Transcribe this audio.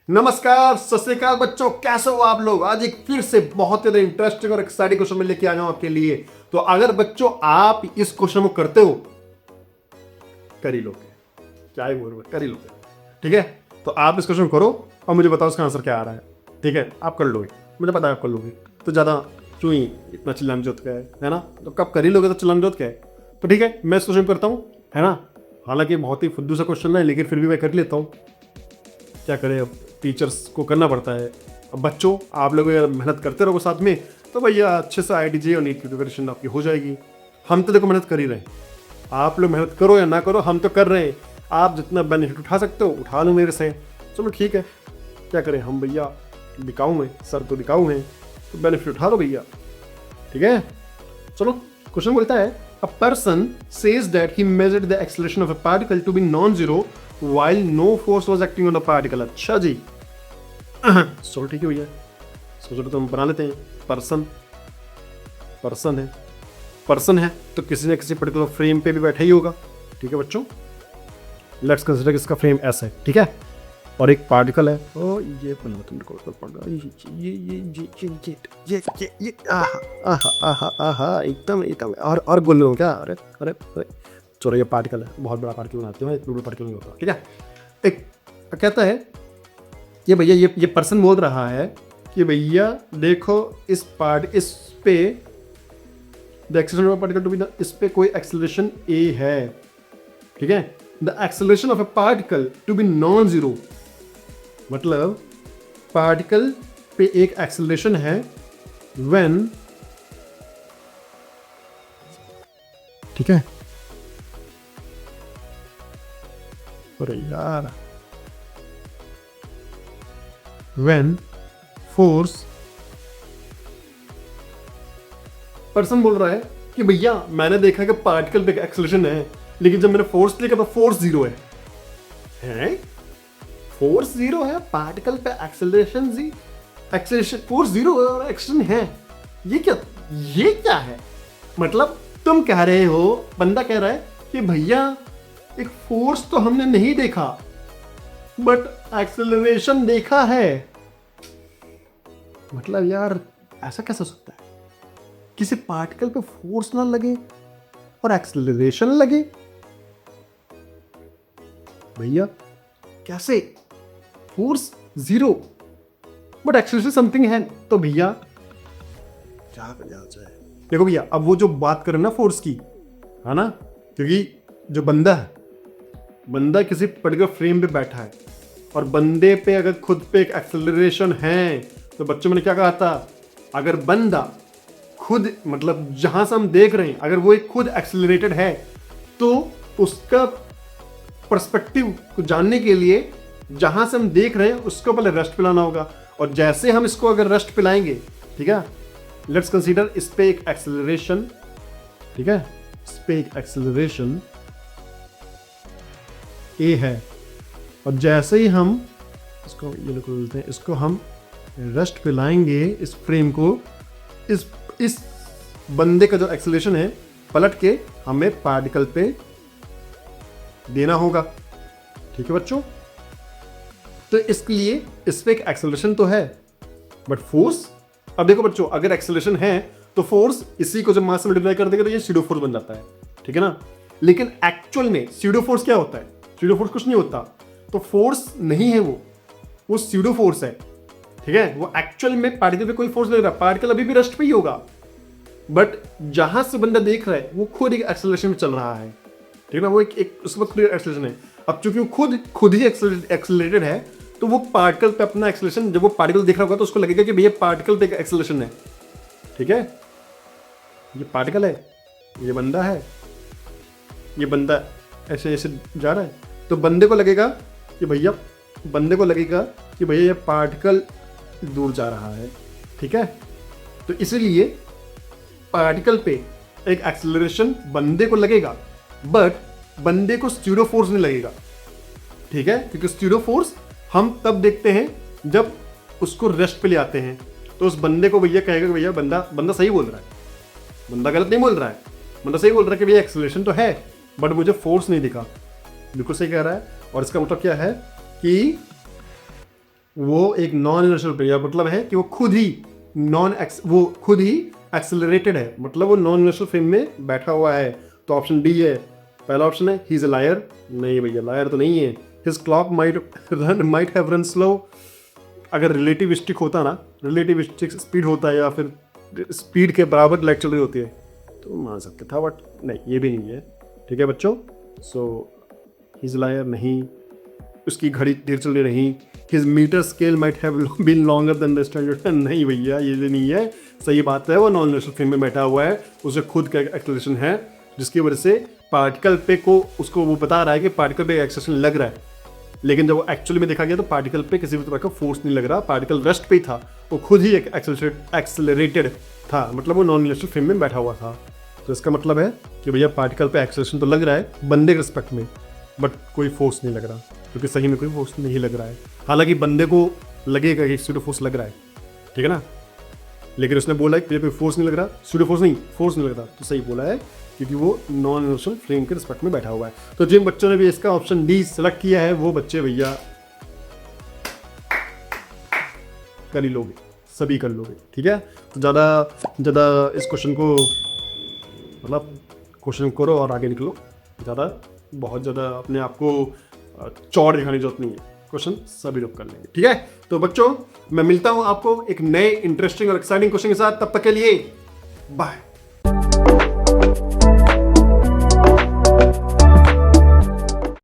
नमस्कार, सत श्री अकाल बच्चों, कैसे हो आप लोग। आज एक फिर से बहुत ज्यादा इंटरेस्टिंग और एक्साइटिंग क्वेश्चन में लेके आया हूं आपके लिए। तो अगर बच्चों आप इस क्वेश्चन को करते हो, कर ही लोगे, क्या ही बोल, कर ही लोगे। ठीक है, तो आप इस क्वेश्चन करो और मुझे बताओ इसका आंसर क्या आ रहा है। ठीक है, आप कर लोगे, मुझे पता है आप कर लोगे। तो ज्यादा क्यों ही इतना चिल्लाने जोत क्या है ना। तो कब कर ही लोगे तो चिल्लाने जोत क्या है। तो ठीक है, मैं इस क्वेश्चन करता हूँ, है ना। हालांकि बहुत ही फुद्दू सा क्वेश्चन है, लेकिन फिर भी मैं कर लेता हूँ। क्या करें, अब टीचर्स को करना पड़ता है। अब बच्चों आप लोग अगर मेहनत करते रहोगे साथ में, तो भैया अच्छे से IIT-JEE और नीट की प्रिपरेशन आपकी हो जाएगी। हम तो देखो मेहनत कर ही रहे हैं, आप लोग मेहनत करो या ना करो, हम तो कर रहे हैं। आप जितना बेनिफिट उठा सकते हो उठा लो मेरे से। चलो ठीक है, क्या करें हम भैया, बिकाऊ हैं, सर तो बिकाऊ हैं, तो बेनिफिट उठा लो भैया। ठीक है, चलो क्वेश्चन बोलता है, a person says that he measured the acceleration of a particle to be non zero while no force was acting on the particle। अच्छा जी, चलो ठीक है भैया, सोचो तो हम बना लेते हैं। पर्सन है तो किसी न किसी पर्टिकुलर फ्रेम पे भी बैठा ही होगा। ठीक है बच्चों, लेट्स कंसीडर कि इसका फ्रेम ऐसा है, ठीक है, और एक पार्टिकल है। ओ ये पढ़ना तुमको पड़ रहा है, ये आहा आहा आहा एकदम और गोल लो क्या। अरे अरे अरे, चलो ये पार्टिकल है, बहुत बड़ा पार्टिकल बनाते हैं, इतना बड़ा पार्टिकल नहीं होता। ठीक है, एक कहता है ये भैया, ये पर्सन बोल रहा है कि भैया देखो इस पे the acceleration of particle to be, इस पे कोई एक्सेलरेशन a है। ठीक है, the acceleration of a particle to be non zero, मतलब पार्टिकल पे एक एक्सेलरेशन है व्हेन, ठीक है, अरे यार, व्हेन फोर्स, पर्सन बोल रहा है कि भैया मैंने देखा कि पार्टिकल पे एक्सेलरेशन है, लेकिन जब मैंने फोर्स लिखा तो फोर्स जीरो है। फोर्स जीरो है, पार्टिकल पे एक्सेलरेशन फोर्स जीरो है और एक्सेलरेशन है। ये क्या है। मतलब तुम कह रहे हो, बंदा कह रहा है कि भैया एक फोर्स तो हमने नहीं देखा बट एक्सेलरेशन देखा है। मतलब यार ऐसा कैसे हो सकता है, किसी पार्टिकल पे फोर्स ना लगे और एक्सेलरेशन लगे। भैया कैसे, force zero but acceleration something है, तो भैया क्या कर जाए। देखो भैया, अब वो जो बात करें ना फोर्स की, है ना, क्योंकि जो बंदा किसी पर्टिकुलर फ्रेम पे बैठा है और बंदे पे अगर खुद पे एक एक्सेलरेशन है, तो बच्चों मैंने क्या कहा था, अगर बंदा खुद, मतलब जहां से हम देख रहे हैं, अगर वो एक खुद एक्सेलरेटेड है, तो उसका पर्सपेक्टिव को जानने के लिए जहां से हम देख रहे हैं उसको पहले रेस्ट पिलाना होगा। और जैसे हम इसको अगर रेस्ट पिलाएंगे, ठीक है, लेट्स कंसीडर इस पे एक एक्सेलरेशन, ठीक है, इस पे एक एक्सेलरेशन ए है, और जैसे ही हम इसको ये लोग बोलते हैं, इसको हम रेस्ट पिलाएंगे इस फ्रेम को, इस बंदे का जो एक्सेलरेशन है पलट के हमें पार्टिकल पे देना होगा। ठीक है बच्चों, तो इसके लिए इस पे एक एक्सेलरेशन तो है बट फोर्स, अब देखो बच्चों, अगर एक्सेलरेशन है तो फोर्स इसी को जब मास से मल्टीप्लाई कर देंगे तो ये स्यूडो फोर्स बन जाता है। ठीक है ना, लेकिन एक्चुअल में स्यूडो फोर्स क्या होता है, स्यूडो फोर्स कुछ नहीं होता, तो फोर्स नहीं है वो स्यूडो फोर्स है। ठीक है, वो एक्चुअल में पार्टिकल पे कोई फोर्स नहीं लग रहा, पार्टिकल अभी भी रेस्ट पे ही होगा, बट जहां से बंदा देख रहा है वो खुद एक एक्सेलरेशन में चल रहा है। ठीक है ना, वो एक उस वक्त खुद एक्सेलरेशन है। अब चूंकि वो खुद ही एक्सेलरेटेड है, तो वो पार्टिकल पे अपना एक्सेलरेशन, जब वो पार्टिकल देख रहा होगा तो उसको लगेगा कि भैया पार्टिकल पे एक्सेलरेशन है। ठीक है, ये पार्टिकल है, ये बंदा है, ये बंदा ऐसे ऐसे जा रहा है, तो बंदे को लगेगा कि भैया ये पार्टिकल दूर जा रहा है। ठीक है, तो इसीलिए पार्टिकल पे एक एक्सेलरेशन बंदे को लगेगा, बट बंदे को स्यूडो फोर्स नहीं लगेगा। ठीक है, क्योंकि स्यूडो फोर्स हम तब देखते हैं जब उसको रेस्ट पे ले आते हैं, तो उस बंदे को भैया कहेगा कि भैया बंदा सही बोल रहा है, बंदा गलत नहीं बोल रहा है, बंदा सही बोल रहा है कि भैया एक्सेलरेशन तो है बट मुझे फोर्स नहीं दिखा। बिल्कुल सही कह रहा है। और इसका मतलब क्या है कि वो एक नॉन इनर्शियल फ्रेम, मतलब है कि वो खुद ही एक्सेलरेटेड है, मतलब वो नॉन इनर्शियल फ्रेम में बैठा हुआ है। तो ऑप्शन डी है, पहला ऑप्शन है ही इज अ लायर। नहीं भैया, लायर तो नहीं है। His clock might have run slow. अगर रिलेटिविस्टिक होता ना, रिलेटिविस्टिक स्पीड होता है या फिर स्पीड के बराबर लाइट चल रही होती है तो मान सकते था, बट नहीं, ये भी नहीं है। ठीक है बच्चों, सो हिज लायर नहीं, उसकी घड़ी देर चल रही नहीं। His meter scale might have been longer than the standard. नहीं भैया, ये भी नहीं है। सही बात है, वो नॉन इनर्शियल फ्रेम में बैठा हुआ है, उसे खुद का एक्सेलरेशन है, जिसकी वजह से पार्टिकल पे को उसको वो बता रहा है कि पार्टिकल पे एक्सेलरेशन लग रहा है, लेकिन जब वो एक्चुअली में देखा गया तो पार्टिकल पे किसी भी तरह का फोर्स नहीं लग रहा, पार्टिकल रेस्ट पे ही था, वो खुद ही एक एक्सेलरेटेड था, मतलब वो नॉन इनर्शियल फ्रेम में बैठा हुआ था। तो इसका मतलब है कि भैया पार्टिकल पे एक्सेलरेशन तो लग रहा है बंदे के रिस्पेक्ट में, बट कोई फोर्स नहीं लग रहा, क्योंकि सही में कोई फोर्स नहीं लग रहा है। हालांकि बंदे को लगेगा कि स्यूडो फोर्स लग रहा है, ठीक है ना, लेकिन उसने बोला कि कोई फोर्स नहीं लग रहा, स्यूडो फोर्स नहीं लग रहा, तो सही बोला है, क्योंकि वो नॉन इनर्शियल फ्रेम के रिस्पेक्ट में बैठा हुआ है। तो जिन बच्चों ने भी इसका ऑप्शन डी सेलेक्ट किया है वो बच्चे भैया कर ही लोगे, सभी कर लोगे। ठीक है, तो ज़्यादा इस क्वेश्चन को मतलब क्वेश्चन करो और आगे निकलो, बहुत ज़्यादा अपने आप को चौड़ दिखाने की जरूरत नहीं है, क्वेश्चन सभी लोग कर लेंगे। ठीक है, तो बच्चों मैं मिलता हूं आपको एक नए इंटरेस्टिंग और एक्साइटिंग क्वेश्चन के साथ, तब तक के लिए बाय।